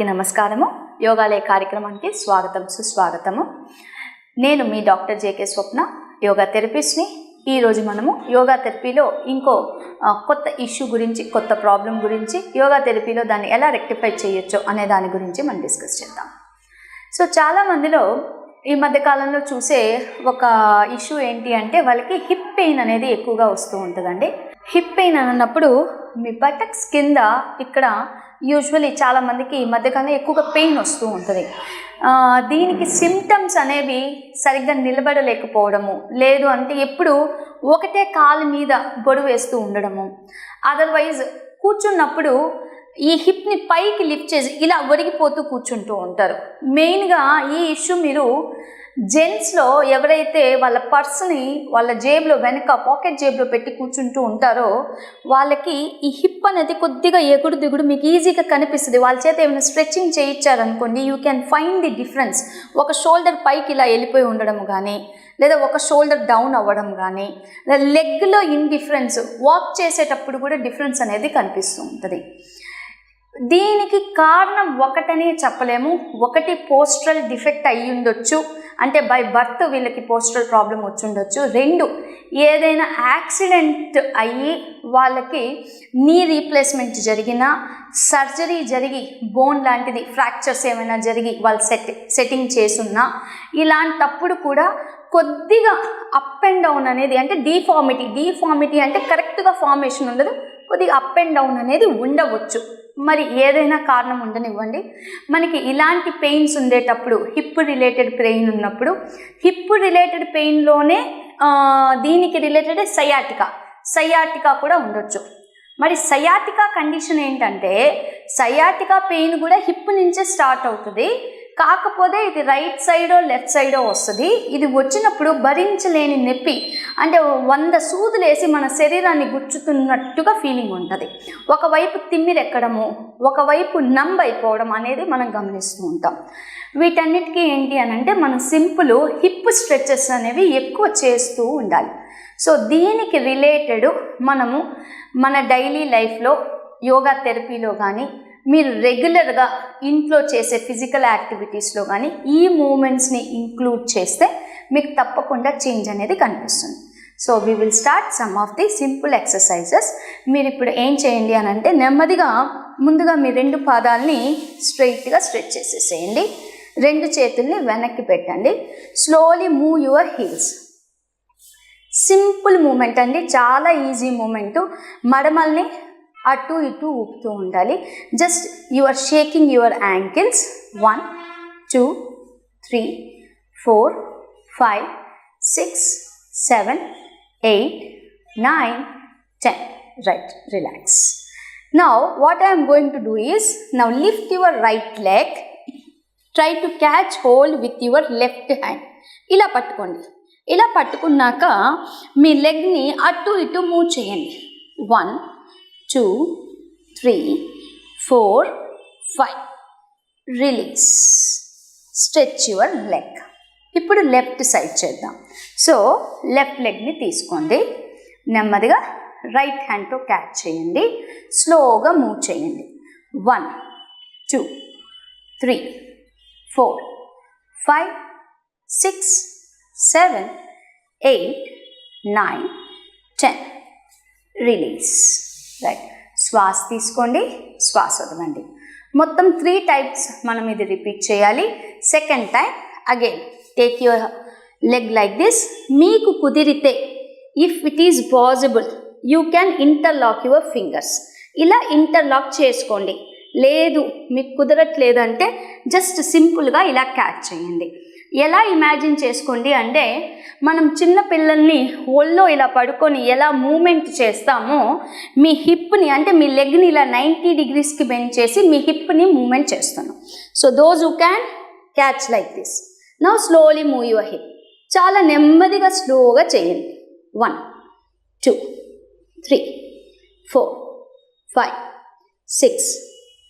అందరికీ నమస్కారము. యోగాలయ కార్యక్రమానికి స్వాగతం సుస్వాగతము. నేను మీ డాక్టర్ జేకే స్వప్న, యోగా థెరపిస్ట్ని. ఈరోజు మనము యోగా థెరపీలో ఇంకో కొత్త ఇష్యూ గురించి, కొత్త ప్రాబ్లం గురించి, యోగా థెరపీలో దాన్ని ఎలా రెక్టిఫై చేయొచ్చో అనే దాని గురించి మనం డిస్కస్ చేద్దాం. సో చాలామందిలో ఈ మధ్యకాలంలో చూసే ఒక ఇష్యూ ఏంటి అంటే వాళ్ళకి హిప్ పెయిన్ అనేది ఎక్కువగా వస్తూ ఉంటుందండి. హిప్ పెయిన్ అన్నప్పుడు మీ బటక్స్ కింద ఇక్కడ యూజువలీ చాలామందికి ఈ మధ్యకాలంలో ఎక్కువగా పెయిన్ వస్తూ ఉంటుంది. దీనికి సిమ్టమ్స్ అనేవి సరిగ్గా నిలబడలేకపోవడము, లేదు అంటే ఎప్పుడు ఒకటే కాలు మీద బరువు వేస్తూ ఉండడము, అదర్వైజ్ కూర్చున్నప్పుడు ఈ హిప్ని పైకి లిఫ్ట్ చేసి ఇలా ఒరిగిపోతూ కూర్చుంటూ ఉంటారు. మెయిన్గా ఈ ఇష్యూ మీరు జెంట్స్లో ఎవరైతే వాళ్ళ పర్స్ని వాళ్ళ జేబులో వెనక పాకెట్ జేబులో పెట్టి కూర్చుంటూ ఉంటారో వాళ్ళకి ఈ హిప్ అనేది కొద్దిగా ఎగుడు దిగుడు మీకు ఈజీగా కనిపిస్తుంది. వాళ్ళ చేత ఏమైనా స్ట్రెచ్చింగ్ చేయించారనుకోండి, you can find the difference. ఒక షోల్డర్ పైకి ఇలా వెళ్ళిపోయి ఉండడం కానీ, లేదా ఒక షోల్డర్ డౌన్ అవ్వడం కానీ, లెగ్లో ఇండిఫరెన్స్, వాక్ చేసేటప్పుడు కూడా డిఫరెన్స్ అనేది కనిపిస్తూ ఉంటుంది. దీనికి కారణం ఒకటనే చెప్పలేము. ఒకటి పోస్టరల్ డిఫెక్ట్ అయ్యి ఉండొచ్చు, అంటే బై బర్త్ వీళ్ళకి పోస్టరల్ ప్రాబ్లం వచ్చి ఉండొచ్చు. రెండు, ఏదైనా యాక్సిడెంట్ అయ్యి వాళ్ళకి నీ రీప్లేస్మెంట్ జరిగినా, సర్జరీ జరిగి బోన్ లాంటిది ఫ్రాక్చర్స్ ఏమైనా జరిగి వాళ్ళు సెట్టింగ్ చేసున్నా, ఇలాంటప్పుడు కూడా కొద్దిగా అప్ అండ్ డౌన్ అనేది, అంటే డీఫార్మిటీ అంటే కరెక్ట్గా ఫార్మేషన్ ఉండదు, కొద్దిగా అప్ అండ్ డౌన్ అనేది ఉండవచ్చు. మరి ఏదైనా కారణం ఉండనివ్వండి, మనకి ఇలాంటి పెయిన్స్ ఉండేటప్పుడు, హిప్ రిలేటెడ్ పెయిన్ ఉన్నప్పుడు, హిప్ రిలేటెడ్ పెయిన్లోనే దీనికి రిలేటెడ్ సయాటికా కూడా ఉండొచ్చు. మరి సయాటికా కండిషన్ ఏంటంటే, సయాటికా పెయిన్ కూడా హిప్ నుంచే స్టార్ట్ అవుతుంది. కాకపోతే ఇది రైట్ సైడో లెఫ్ట్ సైడో వస్తుంది. ఇది వచ్చినప్పుడు భరించలేని నొప్పి, అంటే 100 సూదులేసి మన శరీరాన్ని గుచ్చుతున్నట్టుగా ఫీలింగ్ ఉంటుంది. ఒకవైపు తిమ్మిరెక్కడము, ఒకవైపు నంబ్ అయిపోవడం అనేది మనం గమనిస్తూ ఉంటాం. వీటన్నిటికీ ఏంటి అని అంటే మనం సింపుల్ హిప్ స్ట్రెచెస్ అనేవి ఎక్కువ చేస్తూ ఉండాలి. సో దీనికి రిలేటెడ్ మనము మన డైలీ లైఫ్లో యోగా థెరపీలో కానీ, మీరు రెగ్యులర్గా ఇంట్లో చేసే ఫిజికల్ యాక్టివిటీస్లో కానీ ఈ మూమెంట్స్ని ఇంక్లూడ్ చేస్తే మీకు తప్పకుండా చేంజ్ అనేది కనిపిస్తుంది. So we will start some of the simple exercises. మీరు ఇప్పుడు ఏం చేయండి అని అంటే, నెమ్మదిగా ముందుగా మీ 2 పాదాలని స్ట్రైట్గా స్ట్రెచ్ చేసేసేయండి. 2 చేతుల్ని వెనక్కి పెట్టండి. Slowly move your heels. Simple movement అండి, చాలా ఈజీ మూమెంటు. మడమల్ని అటు ఇటు ఊపుతూ ఉండాలి. Just you are shaking your ankles. 1 2 3 4 5 6 7 8 9 10. Right, relax. Now what I am going to do is, now lift your right leg. Try to catch hold with your left hand. ఇలా పట్టుకోండి. ఇలా పట్టుకున్నాక మీ లెగ్ని అటు ఇటు మూవ్ చేయండి. 1 2 3 4 5. రిలీజ్. Stretch your leg. ఇప్పుడు left side చేద్దాం. So left లెగ్ని తీసుకోండి. నెమ్మదిగా రైట్ హ్యాండ్తో క్యాచ్ చేయండి. స్లోగా మూవ్ చేయండి. 1 2 3 4 5 6 7 8 9 10. రిలీజ్. రైట్. శ్వాస తీసుకోండి, శ్వాస వదలండి. మొత్తం 3 టైమ్స్ మనం ఇది రిపీట్ చేయాలి. Second time again take your leg like this. మీకు కుదిరితే, if it is possible, you can interlock your fingers. ఇలా ఇంటర్లాక్ చేసుకోండి. లేదు మీకు కుదరట్లేదు అంటే జస్ట్ సింపుల్గా ఇలా క్యాచ్ చేయండి. ఎలా ఇమాజిన్ చేసుకోండి అంటే, మనం చిన్న పిల్లల్ని ఒళ్ళో ఇలా పడుకొని ఎలా మూమెంట్ చేస్తామో, మీ హిప్ని, అంటే మీ లెగ్ని ఇలా 90 degreesకి బెండ్ చేసి మీ హిప్ని మూమెంట్ చేస్తున్నాం. So those who can catch like this. Now slowly move your hip. చాలా నెమ్మదిగా స్లోగా చేయండి. 1 2 3 4 5 6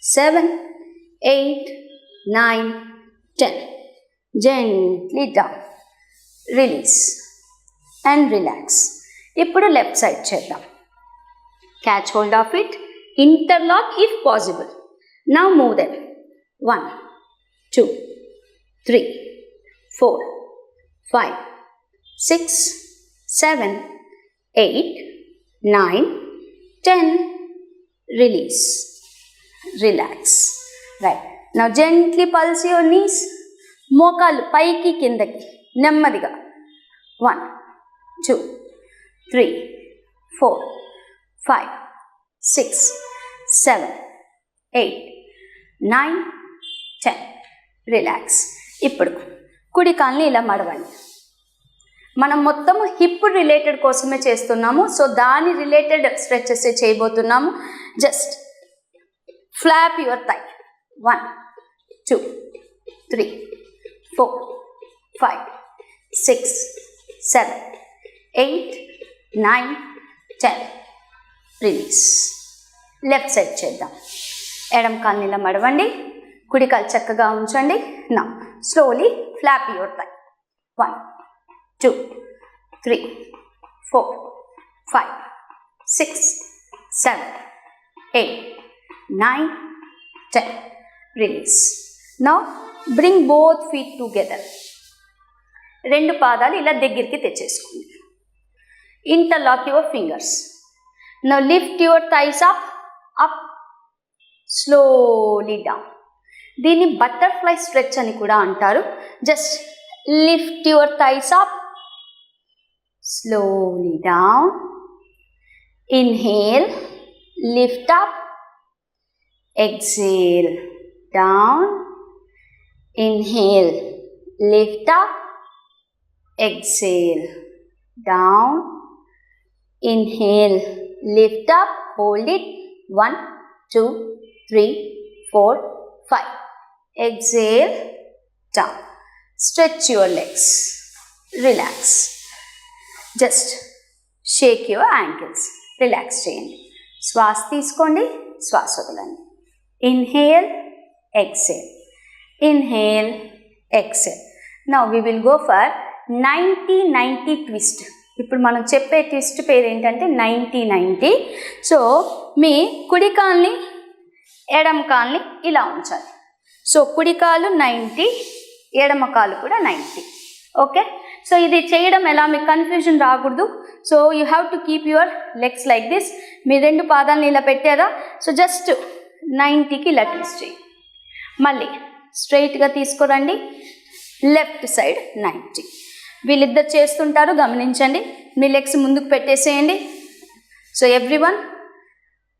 7 8 9 10. Gently down. Release and relax. ఇప్పుడు లెఫ్ట్ సైడ్ చేద్దాం. Catch hold of it. Interlock if possible. Now move them. 1, 2, 3, 4, 5, 6, 7, 8, 9, 10. Release. Relax. Right. Now gently pulse your knees. మోకాళ్ళు పైకి కిందకి నెమ్మదిగా. 1, 2, 3, 4, 5, 6, 7, 8, 9, 10. రిలాక్స్. ఇప్పుడు కుడి కాల్ని ఇలా మడవండి. మనం మొత్తము హిప్ రిలేటెడ్ కోసమే చేస్తున్నాము. సో దాని రిలేటెడ్ స్ట్రెచెస్ చేయబోతున్నాము. Just flap your thigh. 1, 2, 3, 4, 5, 6, 7, 8, 9, 10. Release. Left side చేద్దాం. ఎడమ కాల్ని ఇలా మడవండి. కుడి కాలు చక్కగా ఉంచండి. నా slowly flop your thigh. 1, 2, 3, 4, 5, 6, 7, 8, 9, 10. Release. Now bring both feet together. రెండు పాదాలు ఇలా దగ్గరికి తెచ్చేసుకోండి. Interlock your fingers. Now lift your thighs up, up, slowly down. దీన్ని బటర్ఫ్లై స్ట్రెచ్ అని కూడా అంటారు. Just lift your thighs up, slowly down. Inhale, lift up. Exhale, down. Inhale, lift up. Exhale, down. Inhale, lift up. Hold it. 1, 2, 3, 4, 5. Exhale, down. Stretch your legs. Relax. Just Sheikh your ankles. Relax చేయండి. శ్వాస తీసుకోండి, శ్వాస వదలండి. Inhale, exhale, inhale, exhale. Now we will go for 90-90 twist. ఇప్పుడు మనం చెప్పే twist పేరు ఏంటంటే 90-90. సో మీ కుడి కాల్ని ఎడమ కాల్ని ఇలా ఉంచాలి. సో కుడి కాలు 90, ఎడమ కాలు కూడా 90. ఓకే. సో ఇది చేయడం ఎలా, మీకు కన్ఫ్యూజన్ రాకూడదు. So you have to keep your legs like this. మీ రెండు పాదాలను ఇలా పెట్టారా, సో జస్ట్ 90కి ఇలా ట్విస్ట్ చేయండి. మళ్ళీ స్ట్రైట్గా తీసుకురండి. Left side 90. వీళ్ళిద్దరు చేస్తుంటారు, గమనించండి. మీ లెగ్స్ ముందుకు పెట్టేసేయండి. So everyone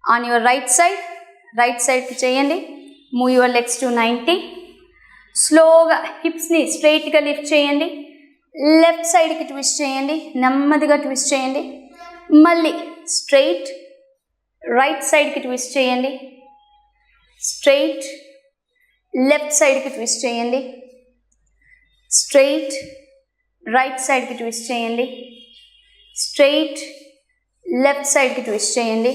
on your right సైడ్కి చేయండి. Move your legs to 90. స్లోగా హిప్స్ని స్ట్రైట్గా లిఫ్ట్ చేయండి. లెఫ్ట్ సైడ్కి ట్విస్ట్ చేయండి. నెమ్మదిగా ట్విస్ట్ చేయండి. మళ్ళీ స్ట్రైట్ రైట్ సైడ్కి ట్విస్ట్ చేయండి. స్ట్రైట్ లెఫ్ట్ సైడ్కి ట్విస్ట్ చేయండి. స్ట్రైట్ రైట్ సైడ్కి ట్విస్ట్ చేయండి. స్ట్రైట్ లెఫ్ట్ సైడ్కి ట్విస్ట్ చేయండి.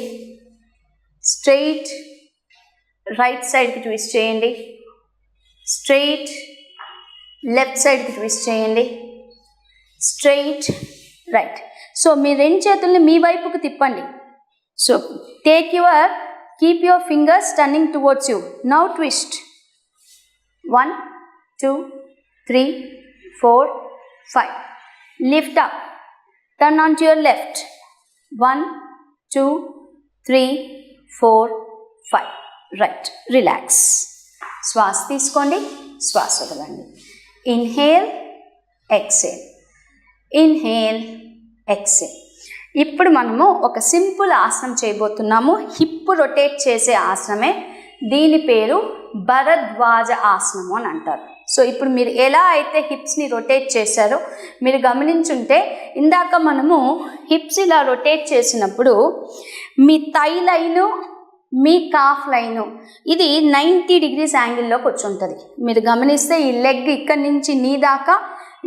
స్ట్రైట్ రైట్ సైడ్కి ట్విస్ట్ చేయండి. స్ట్రైట్ లెఫ్ట్ సైడ్కి ట్విస్ట్ చేయండి. Straight right. సో మీ రెండు చేతుల్ని మీ వైపుకు తిప్పండి. So keep your fingers turning towards you. Now twist. 1, 2, 3, 4, 5. Lift up. Turn on to your left. 1, 2, 3, 4, 5. Right. Relax. శ్వాస తీసుకోండి, శ్వాస వదలండి. Inhale, exhale, inhale, exhale. ఇప్పుడు మనము ఒక సింపుల్ ఆసనం చేయబోతున్నాము. హిప్ రొటేట్ చేసే ఆసనమే. దీని పేరు భరద్వాజ ఆసనము అని అంటారు. సో ఇప్పుడు మీరు ఎలా అయితే హిప్స్ని రొటేట్ చేశారో మీరు గమనించుంటే, ఇందాక మనము హిప్స్ ఇలా రొటేట్ చేసినప్పుడు మీ థై లైను, మీ కాఫ్ లైను ఇది 90 డిగ్రీస్ యాంగిల్లోకి వచ్చి ఉంటుంది. మీరు గమనిస్తే ఈ లెగ్ ఇక్కడ నుంచి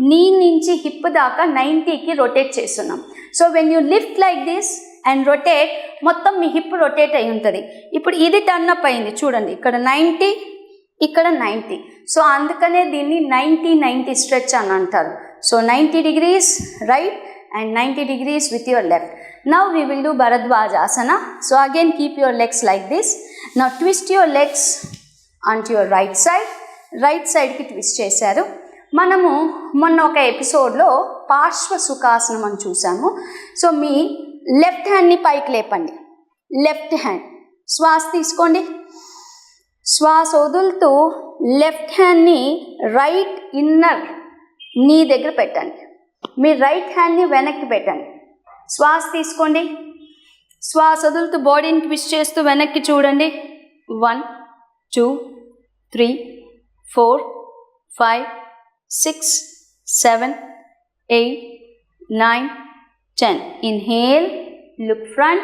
నీ నుంచి హిప్ దాకా 90కి రొటేట్ చేస్తున్నాం. So when you lift like this and rotate, మొత్తం మీ హిప్ రొటేట్ అయి ఉంటుంది. ఇప్పుడు ఇది టర్న్ అప్ అయింది చూడండి, ఇక్కడ 90, ఇక్కడ 90. సో అందుకనే దీన్ని 90-90 స్ట్రెచ్ అని అంటారు. So 90 degrees right and 90 degrees with your left. Now we will do Bharadwaj Asana. So again keep your legs like this. Now twist your legs onto your right సైడ్కి twist చేశారు. మనము మొన్న ఒక ఎపిసోడ్లో పార్శ్వ సుఖాసనం అని చూసాము. సో మీ లెఫ్ట్ హ్యాండ్ని పైకి లేపండి. లెఫ్ట్ హ్యాండ్ శ్వాస తీసుకోండి. శ్వాస వదులుతూ లెఫ్ట్ హ్యాండ్ని రైట్ ఇన్నర్ నీ దగ్గర పెట్టండి. మీ రైట్ హ్యాండ్ని వెనక్కి పెట్టండి. శ్వాస తీసుకోండి. శ్వాస వదులుతూ బాడీని ట్విస్ట్ చేస్తూ వెనక్కి చూడండి. 1 2 3 4 5 6 7 8 9 10. Inhale, look front,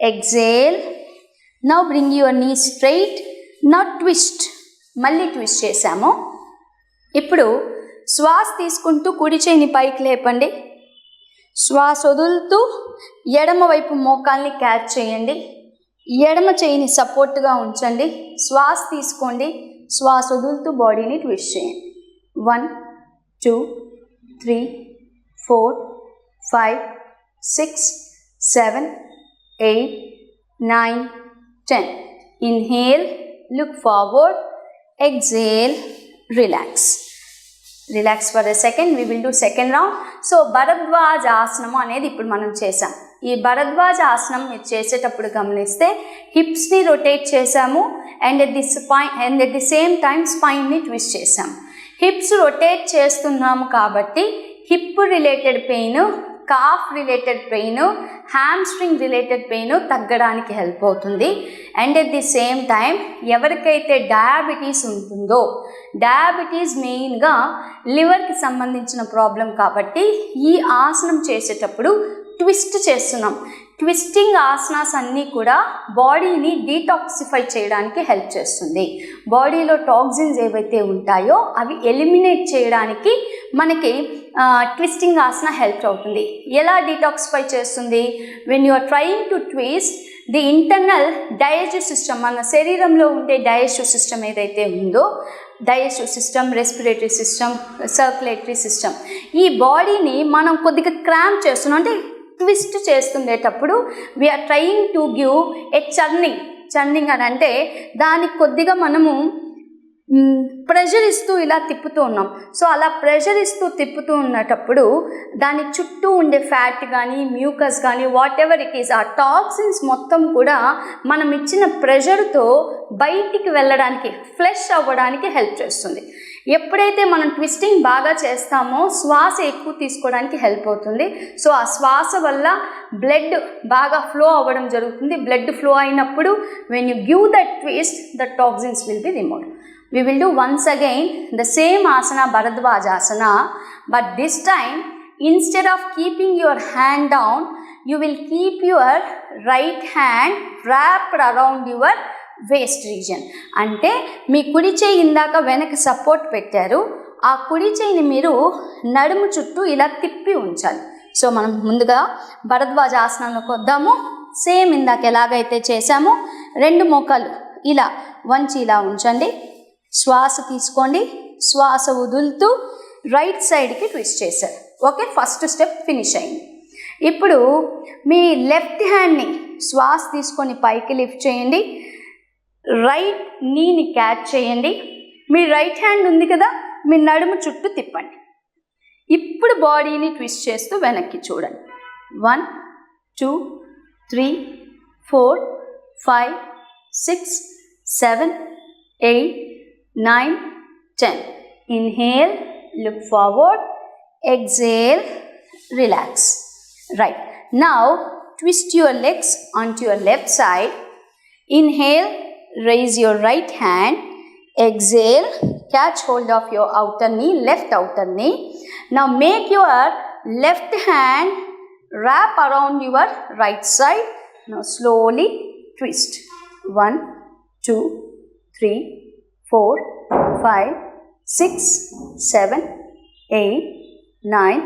exhale. Now bring your knee straight. Now twist. మళ్ళీ ట్విస్ట్ చేసాము. ఇప్పుడు శ్వాస తీసుకుంటూ కుడి చేయిని పైకి లేపండి. శ్వాస వదులుతూ ఎడమ వైపు మోకాల్ని క్యాచ్ చేయండి. ఎడమ చేయిని సపోర్ట్గా ఉంచండి. శ్వాస తీసుకోండి. శ్వాస వదులుతూ బాడీని ట్విస్ట్ చేయండి. 1 2 3 4 5 6 7 8 9 10. Inhale, look forward, exhale, relax for a second. We will do second round. So Bharadwaj ఆసనము అనేది ఇప్పుడు మనం చేసాం. ఈ భరద్వాజ ఆసనం మీరు చేసేటప్పుడు గమనిస్తే హిప్స్ని రొటేట్ చేసాము and at the same time స్పైన్ని ట్విస్ట్ చేసాము. హిప్స్ రొటేట్ చేస్తున్నాము కాబట్టి hip related pain, calf related pain, hamstring related pain తగ్గడానికి హెల్ప్ అవుతుంది. And at the same time ఎవరికైతే డయాబెటీస్ ఉంటుందో, డయాబెటీస్ మెయిన్గా లివర్కి సంబంధించిన ప్రాబ్లం కాబట్టి ఈ ఆసనం చేసేటప్పుడు ట్విస్ట్ చేస్తున్నాం. ట్విస్టింగ్ ఆసనాస్ అన్నీ కూడా బాడీని డీటాక్సిఫై చేయడానికి హెల్ప్ చేస్తుంది. బాడీలో టాక్సిన్స్ ఏవైతే ఉంటాయో అవి ఎలిమినేట్ చేయడానికి మనకి ట్విస్టింగ్ ఆసన హెల్ప్ అవుతుంది. ఎలా డీటాక్సిఫై చేస్తుంది? When you are trying to twist the internal digestive system, మన శరీరంలో ఉండే డైజెస్టివ్ సిస్టమ్ ఏదైతే ఉందో, digestive system, respiratory system, circulatory system, ఈ బాడీని మనం కొద్దిగా క్రాంప్ చేస్తున్నాం. అంటే ట్విస్ట్ చేస్తుండేటప్పుడు we're trying to give a churning అని అంటే దానికి కొద్దిగా మనము ప్రెషర్ ఇస్తూ ఇలా తిప్పుతూ ఉన్నాం. సో అలా ప్రెషర్ ఇస్తూ తిప్పుతూ ఉన్నటప్పుడు దాని చుట్టూ ఉండే ఫ్యాట్ కానీ మ్యూకస్ కానీ వాట్ ఎవర్ ఇట్ ఈస్, ఆ టాక్సిన్స్ మొత్తం కూడా మనం ఇచ్చిన ప్రెషర్తో బయటికి వెళ్ళడానికి, ఫ్లష్ అవ్వడానికి హెల్ప్ చేస్తుంది. ఎప్పుడైతే మనం ట్విస్టింగ్ బాగా చేస్తామో శ్వాస ఎక్కువ తీసుకోవడానికి హెల్ప్ అవుతుంది. సో ఆ శ్వాస వల్ల బ్లడ్ బాగా ఫ్లో అవ్వడం జరుగుతుంది. బ్లడ్ ఫ్లో అయినప్పుడు when you give that twist, the toxins will be removed. We will do once again the same asana, Bharadwajasana, but this time instead of keeping your hand down, you will keep your right hand wrapped around your waist region. అంటే మీ కుడి చేయి ఇందాక వెనక support పెట్టారు, ఆ కుడి చేయిని మీరు నడుము చుట్టూ ఇలా తిప్పి ఉంచాలి. సో మనం ముందుగా భరద్వాజాసనంలోకి వద్దాము. సేమ్ ఇందాక ఎలాగైతే చేసామో రెండు మోకాలు ఇలా వంచి ఇలా ఉంచండి. శ్వాస తీసుకోండి. శ్వాస వదులుతూ రైట్ సైడ్కి ట్విస్ట్ చేశారు. ఓకే, ఫస్ట్ స్టెప్ ఫినిష్ అయింది. ఇప్పుడు మీ లెఫ్ట్ హ్యాండ్ని శ్వాస తీసుకొని పైకి లిఫ్ట్ చేయండి. రైట్ నీని క్యాచ్ చేయండి. మీ రైట్ హ్యాండ్ ఉంది కదా, మీ నడుము చుట్టూ తిప్పండి. ఇప్పుడు బాడీని ట్విస్ట్ చేస్తూ వెనక్కి చూడండి. 1 2 3 4 5 6 7 8 9 10. Inhale, look forward, exhale, relax. Right. Now twist your legs onto your left side. Inhale, raise your right hand. Exhale, catch hold of your outer knee, left outer knee. Now make your left hand wrap around your right side. Now slowly twist. 1 2 3 4 5 6 7 8 9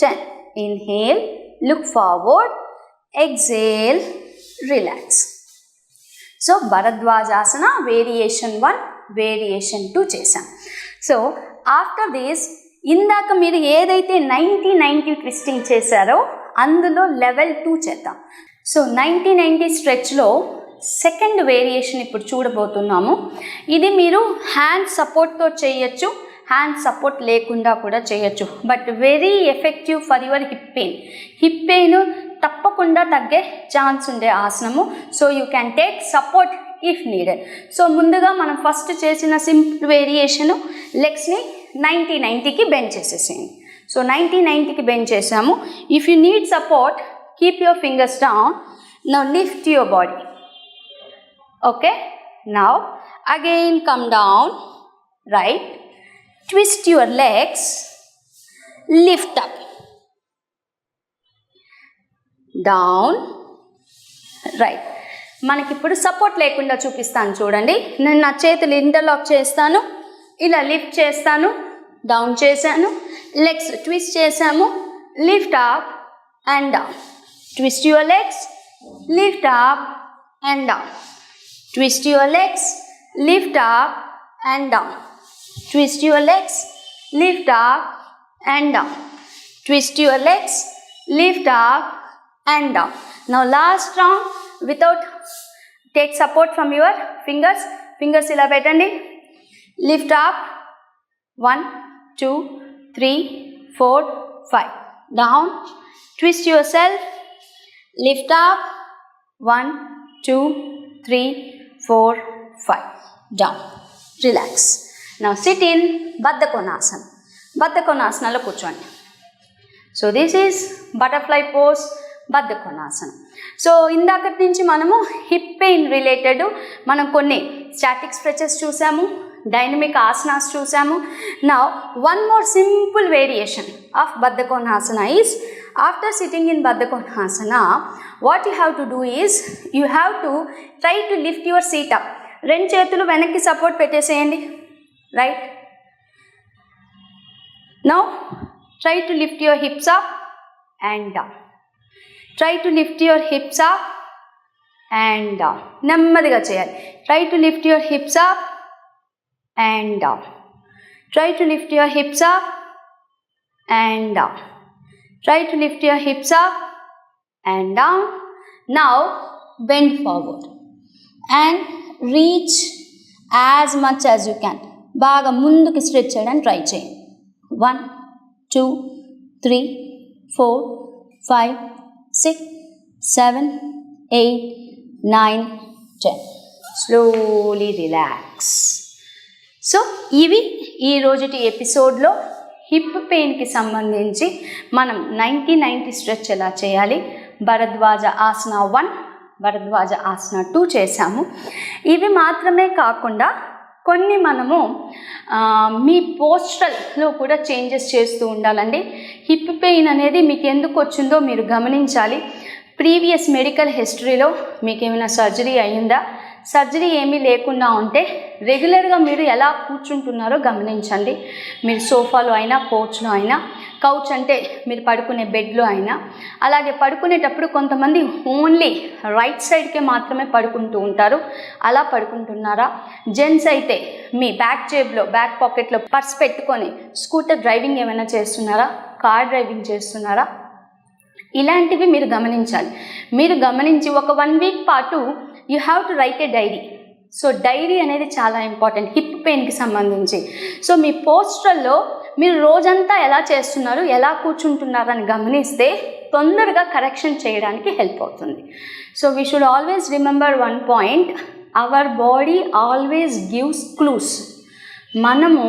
10. Inhale, look forward, exhale, relax. So Bharadwajasana variation 1, variation 2 చేసాం. So after this ఇందాక మీరు ఏదైతే 90-90 twisting చేశారో అందులో level 2 చేద్దాం. So 90-90 స్ట్రెచ్లో second variation ఇప్పుడు చూడబోతున్నాము. ఇది మీరు హ్యాండ్ సపోర్ట్తో చేయొచ్చు, హ్యాండ్ సపోర్ట్ లేకుండా కూడా చేయొచ్చు. But very effective for your hip pain. Hip pain తప్పకుండా తగ్గే ఛాన్స్ ఉండే ఆసనము. So you can take support if needed. So ముందుగా మనం ఫస్ట్ చేసిన సింపుల్ వేరియేషను, లెగ్స్ని 90-90కి బెండ్ చేసేసేయండి. సో 90-90కి బెండ్ చేసాము. If you need support, keep your fingers down. Now lift your body. Okay, now again come down, right, twist your legs, lift up, down, right. మనకి ఇప్పుడు support లేకుండా చూపిస్తాను చూడండి. నేను నా చేతులు ఇంటర్లాక్ చేస్తాను, ఇలా లిఫ్ట్ చేస్తాను, డౌన్ చేశాను, లెగ్స్ ట్విస్ట్ చేసాము, lift up and down, twist your legs, lift up and down, twist your legs, lift up and down, twist your legs, lift up and down, twist your legs, lift up and down. Now last round without, take support from your fingers ila petandi, lift up 1 2 3 4 5, down, twist yourself, lift up 1 2 3 4 5, down, relax. Now sit in Baddha Konasana. Baddha Konasana కూర్చోండి. So this is butterfly pose, Baddha Konasana. So ఇందాకటి నుంచి మనము hip pain related మనం కొన్ని static stretches చూసాము, dynamic asanas చూసాము. Now one more simple variation of Baddha Konasana is, after sitting in Baddha Konasana, what you have to do is, you have to try to lift your seat up. రెండు చేతులు వెనక్కి support పెట్టేసేయండి, right. Now try to lift your hips up and down, try to lift your hips up and down. నెమ్మదిగా చేయాలి. Try to lift your hips up and down, try to lift your hips up and down, try to lift your hips up and down. Now bend forward and reach as much as you can. బాగా ముందుకి stretch చేయడానికి try చేయండి. 1 2 3 4 5 6 7 8 9 10. Slowly relax. So ఇవి ఈ రోజుటి ఎపిసోడ్లో hip పెయిన్కి సంబంధించి మనం 90-90 స్ట్రెచ్ ఎలా చేయాలి, భరద్వాజ ఆసన 1, భరద్వాజ ఆసన 2 చేశాము. ఇవి మాత్రమే కాకుండా కొన్ని మనము మీ పోస్చర్లో కూడా చేంజెస్ చేస్తూ ఉండాలండి. హిప్ పెయిన్ అనేది మీకు ఎందుకు వచ్చిందో మీరు గమనించాలి. ప్రీవియస్ మెడికల్ హిస్టరీలో మీకు ఏమైనా సర్జరీ అయ్యిందా, సర్జరీ ఏమీ లేకుండా ఉంటే రెగ్యులర్గా మీరు ఎలా కూర్చుంటున్నారో గమనించండి. మీరు సోఫాలో అయినా, కోచ్లో అయినా, కౌచ్ అంటే మీరు పడుకునే బెడ్లో అయినా, అలాగే పడుకునేటప్పుడు కొంతమంది ఓన్లీ రైట్ సైడ్కే మాత్రమే పడుకుంటూ ఉంటారు. అలా పడుకుంటున్నారా? జెంట్స్ అయితే మీ బ్యాక్ జేబులో, బ్యాక్ పాకెట్లో పర్స్ పెట్టుకొని స్కూటర్ డ్రైవింగ్ ఏమైనా చేస్తున్నారా, కార్ డ్రైవింగ్ చేస్తున్నారా? ఇలాంటివి మీరు గమనించాలి. మీరు గమనించి ఒక 1 వీక్ పాటు you have to write a diary. So diary అనేది చాలా ఇంపార్టెంట్ హిప్ పెయిన్కి సంబంధించి. సో మీ పోస్చర్లో మీరు రోజంతా ఎలా చేస్తున్నారు, ఎలా కూర్చుంటున్నారు అని గమనిస్తే తొందరగా కరెక్షన్ చేయడానికి హెల్ప్ అవుతుంది. So we should always remember one point, our body always gives clues. మనము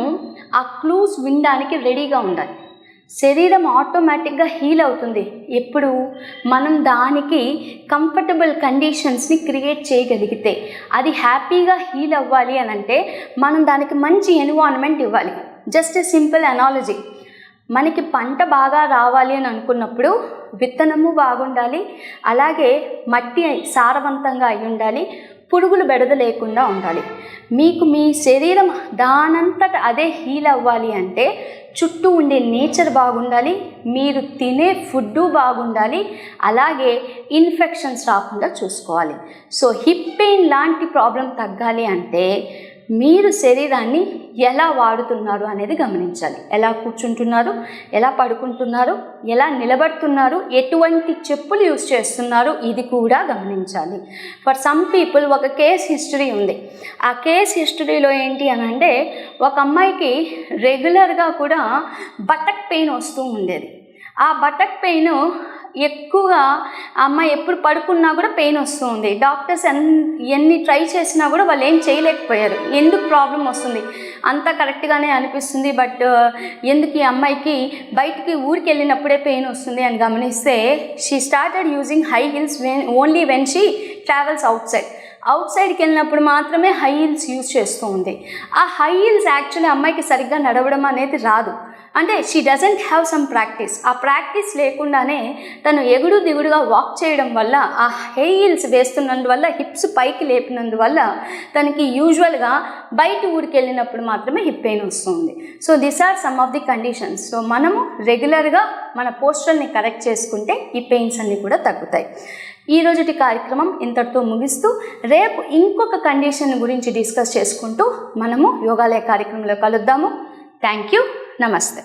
ఆ క్లూస్ వినడానికి రెడీగా ఉండాలి. శరీరం ఆటోమేటిక్గా హీల్ అవుతుంది ఎప్పుడు మనం దానికి కంఫర్టబుల్ కండిషన్స్ని క్రియేట్ చేయగలిగితే. అది హ్యాపీగా హీల్ అవ్వాలి అని అంటే మనం దానికి మంచి ఎన్విరాన్మెంట్ ఇవ్వాలి. జస్ట్ ఏ సింపుల్ అనాలజీ, మనకి పంట బాగా రావాలి అని అనుకున్నప్పుడు విత్తనము బాగుండాలి, అలాగే మట్టి సారవంతంగా అయి ఉండాలి, పురుగులు బెడద లేకుండా ఉండాలి. మీకు మీ శరీరం దానంతట అదే హీల్ అవ్వాలి అంటే చుట్టూ ఉండే నేచర్ బాగుండాలి, మీరు తినే ఫుడ్డు బాగుండాలి, అలాగే ఇన్ఫెక్షన్స్ రాకుండా చూసుకోవాలి. సో హిప్ పెయిన్ లాంటి ప్రాబ్లం తగ్గాలి అంటే మీరు శరీరాన్ని ఎలా వాడుతున్నారు అనేది గమనించాలి. ఎలా కూర్చుంటున్నారు, ఎలా పడుకుంటున్నారు, ఎలా నిలబడుతున్నారు, ఎటువంటి చెప్పులు యూస్ చేస్తున్నారు, ఇది కూడా గమనించాలి. ఫర్ సమ్ పీపుల్ ఒక కేస్ హిస్టరీ ఉంది. ఆ కేస్ హిస్టరీలో ఏంటి అని అంటే, ఒక అమ్మాయికి రెగ్యులర్గా కూడా బటక్ పెయిన్ వస్తూ ఉండేది. ఆ బటక్ పెయిన్ ఎక్కువగా ఆ అమ్మాయి ఎప్పుడు పడుకున్నా కూడా పెయిన్ వస్తూ ఉంది. డాక్టర్స్ ఎన్ని ట్రై చేసినా కూడా వాళ్ళు ఏం చేయలేకపోయారు. ఎందుకు ప్రాబ్లం వస్తుంది, అంతా కరెక్ట్గానే అనిపిస్తుంది, బట్ ఎందుకు ఈ అమ్మాయికి బయటికి ఊరికి వెళ్ళినప్పుడే పెయిన్ వస్తుంది అని గమనిస్తే, she started using high heels only when she travels out సైడ్కి వెళ్ళినప్పుడు మాత్రమే హై హీల్స్ యూజ్ చేస్తూ ఉంది. ఆ హై హీల్స్ యాక్చువల్లీ అమ్మాయికి సరిగ్గా నడవడం అనేది రాదు. అంటే she doesn't have some practice. ఆ ప్రాక్టీస్ లేకుండానే తను ఎగుడు దిగుడుగా వాక్ చేయడం వల్ల, ఆ హై హీల్స్ వేస్తున్నందువల్ల, హిప్స్ పైకి లేపినందువల్ల తనకి యూజువల్గా బయట ఊరికి వెళ్ళినప్పుడు మాత్రమే హిప్ పెయిన్ వస్తుంది. So these are some of the conditions. So మనము రెగ్యులర్గా మన పోస్చర్ని కరెక్ట్ చేసుకుంటే ఈ పెయిన్స్ అన్నీ కూడా తగ్గుతాయి. ఈ రోజుటి కార్యక్రమం ఇంతటితో ముగిస్తూ, రేపు ఇంకొక కండిషన్ గురించి డిస్కస్ చేసుకుంటూ మనము యోగాలయ కార్యక్రమంలో కలుద్దాము. Thank you. నమస్తే.